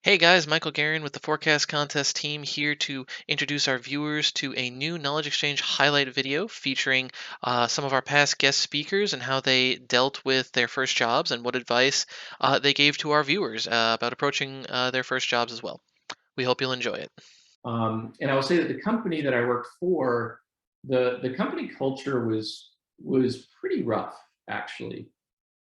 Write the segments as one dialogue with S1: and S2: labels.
S1: Hey guys, Michael Guerin with the Forecast Contest team here to introduce our viewers to a new Knowledge Exchange highlight video featuring some of our past guest speakers and how they dealt with their first jobs and what advice they gave to our viewers about approaching their first jobs as well. We hope you'll enjoy it.
S2: And I will say that the company that I worked for, the company culture was pretty rough, actually.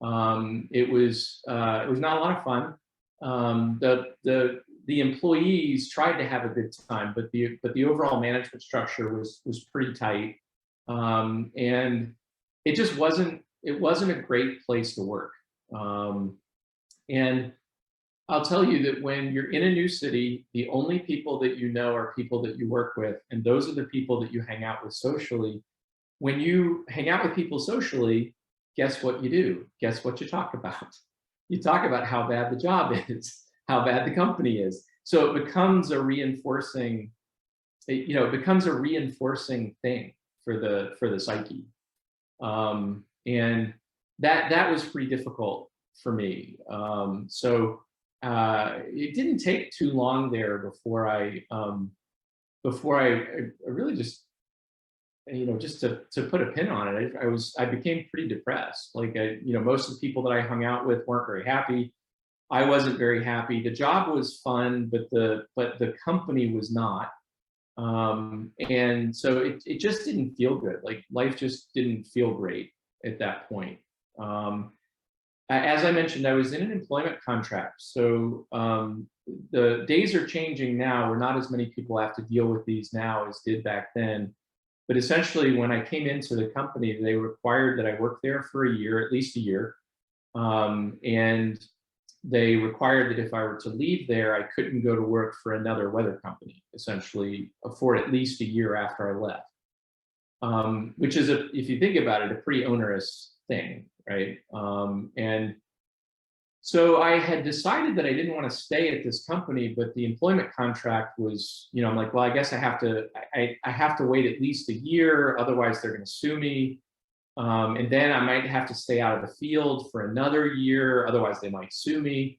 S2: It was not a lot of fun. The employees tried to have a good time, but the overall management structure was pretty tight, and it wasn't a great place to work. And I'll tell you that when you're in a new city, the only people that you know are people that you work with, and those are the people that you hang out with socially. When you hang out with people socially, guess what you do? Guess what you talk about? You talk about how bad the job is, how bad the company is. So it becomes a reinforcing, it becomes a reinforcing thing for the psyche, and that was pretty difficult for me. It didn't take too long there before I really just just to put a pin on it. I became pretty depressed. Like most of the people that I hung out with weren't very happy. I wasn't very happy. The job was fun, but the company was not. And so it just didn't feel good. Like life just didn't feel great at that point. As I mentioned, I was in an employment contract. So the days are changing now, where not as many people have to deal with these now as did back then. But essentially, when I came into the company, they required that I work there for a year, at least a year. And they required that if I were to leave there, I couldn't go to work for another weather company, essentially, for at least a year after I left. Which is, if you think about it, a pretty onerous thing, right? And so I had decided that I didn't want to stay at this company, but the employment contract was, I'm like, well, I guess I have to wait at least a year, otherwise they're going to sue me. And then I might have to stay out of the field for another year, otherwise they might sue me.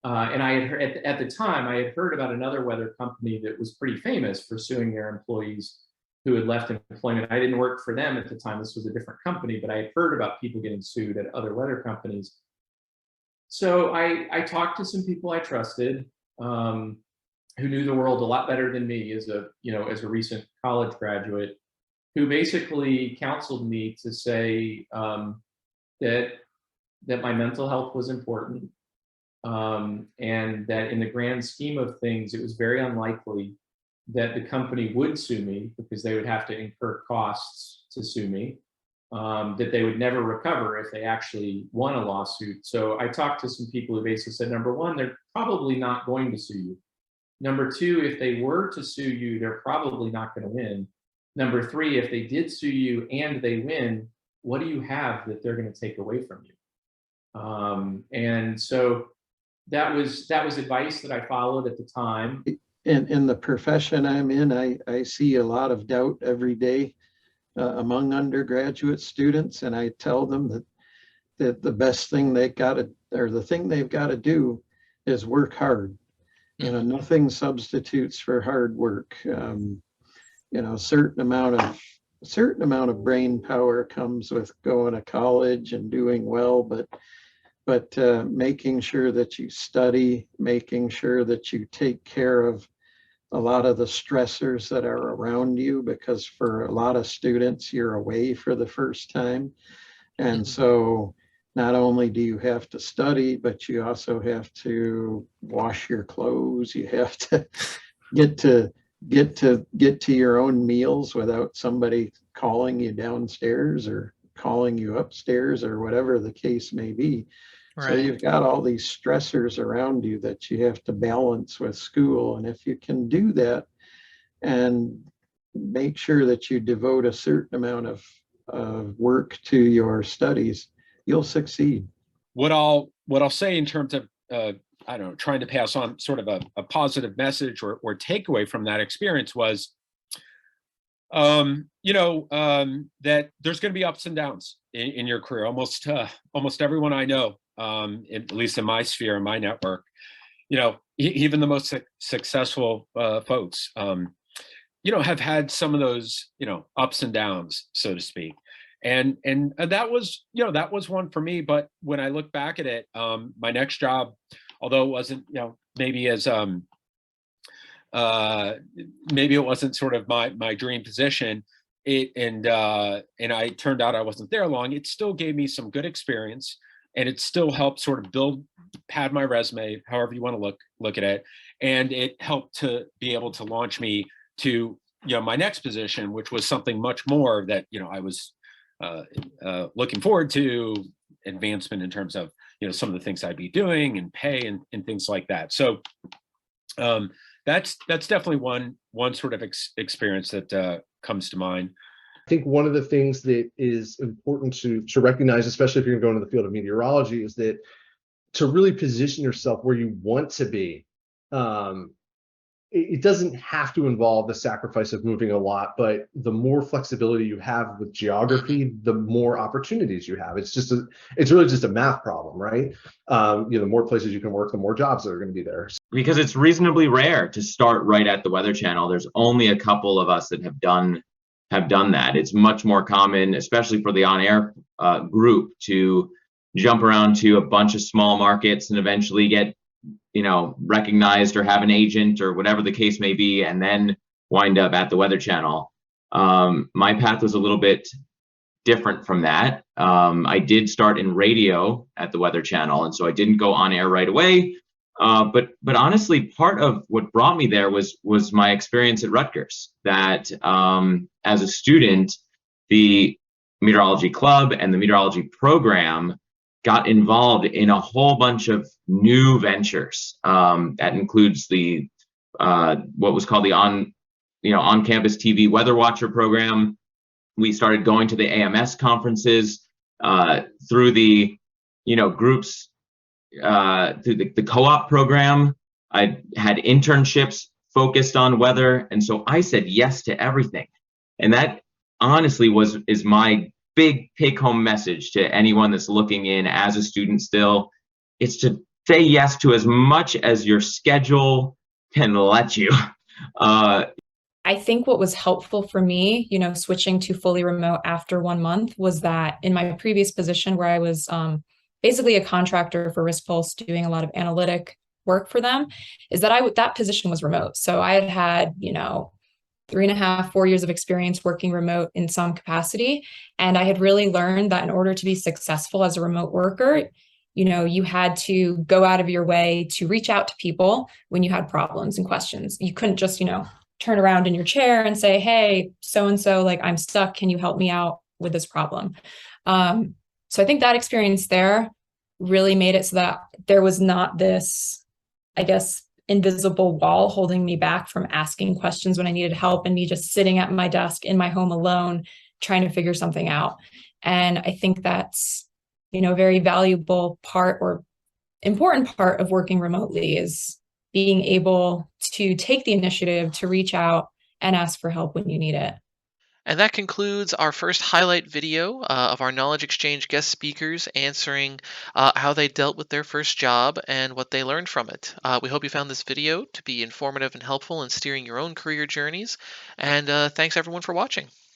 S2: And I had heard, at the time, I had heard about another weather company that was pretty famous for suing their employees who had left employment. I didn't work for them at the time. This was a different company, but I had heard about people getting sued at other weather companies. So I talked to some people I trusted, who knew the world a lot better than me as a recent college graduate, who basically counseled me to say that my mental health was important, and that in the grand scheme of things, it was very unlikely that the company would sue me because they would have to incur costs to sue me, that they would never recover if they actually won a lawsuit. So I talked to some people who basically said, number one, they're probably not going to sue you. Number two, if they were to sue you, they're probably not going to win. Number three, if they did sue you and they win, what do you have that they're going to take away from you? And so that was advice that I followed at the time.
S3: In the profession I'm in, I see a lot of doubt every day among undergraduate students, and I tell them that the best thing the thing they've got to do is work hard. Nothing substitutes for hard work. Certain amount of brain power comes with going to college and doing well, but making sure that you study, making sure that you take care of a lot of the stressors that are around you, because for a lot of students, you're away for the first time. And so not only do you have to study, but you also have to wash your clothes. You have to get to your own meals without somebody calling you downstairs or calling you upstairs or whatever the case may be. Right. So you've got all these stressors around you that you have to balance with school. And if you can do that and make sure that you devote a certain amount of work to your studies, you'll succeed.
S4: What I'll say in terms of I don't know, trying to pass on sort of a positive message or takeaway from that experience was, that there's going to be ups and downs in your career. Almost everyone I know, at least in my sphere, in my network, even the most successful folks, have had some of those, ups and downs, so to speak. And that was, that was one for me. But when I look back at it, my next job, although it wasn't, maybe as maybe it wasn't sort of my dream position, and I turned out I wasn't there long. It still gave me some good experience, and it still helped sort of pad my resume, however you want to look at it, and it helped to be able to launch me to my next position, which was something much more that I was looking forward to, advancement in terms of some of the things I'd be doing and pay and things like that. So that's definitely one sort of experience that comes to mind.
S5: I think one of the things that is important to recognize, especially if you're going to go into the field of meteorology, is that to really position yourself where you want to be, it doesn't have to involve the sacrifice of moving a lot, but the more flexibility you have with geography, the more opportunities you have. It's really just a math problem, right? The more places you can work, the more jobs that are going to be there.
S6: Because it's reasonably rare to start right at the Weather Channel. There's only a couple of us that have done that. It's much more common, especially for the on-air group, to jump around to a bunch of small markets and eventually get recognized or have an agent or whatever the case may be, and then wind up at the Weather Channel. My path was a little bit different from that. I did start in radio at the Weather Channel, and so I didn't go on air right away. But honestly, part of what brought me there was my experience at Rutgers. That as a student, the meteorology club and the meteorology program got involved in a whole bunch of new ventures. That includes the what was called the on-campus TV Weather Watcher program. We started going to the AMS conferences through the groups through the co-op program. I had internships focused on weather, and so I said yes to everything. And that honestly is my big take-home message to anyone that's looking in as a student still. It's to say yes to as much as your schedule can let you.
S7: I think what was helpful for me, switching to fully remote after 1 month, was that in my previous position where I was basically a contractor for RiskPulse, doing a lot of analytic work for them, is that that position was remote. So I had 3.5, 4 years of experience working remote in some capacity. And I had really learned that in order to be successful as a remote worker, you had to go out of your way to reach out to people when you had problems and questions. You couldn't just, turn around in your chair and say, hey, so-and-so, I'm stuck. Can you help me out with this problem? So I think that experience there really made it so that there was not this, invisible wall holding me back from asking questions when I needed help, and me just sitting at my desk in my home alone, trying to figure something out. And I think that's, a very valuable part or important part of working remotely, is being able to take the initiative to reach out and ask for help when you need it.
S1: And that concludes our first highlight video of our Knowledge Exchange guest speakers answering how they dealt with their first job and what they learned from it. We hope you found this video to be informative and helpful in steering your own career journeys. And thanks everyone for watching.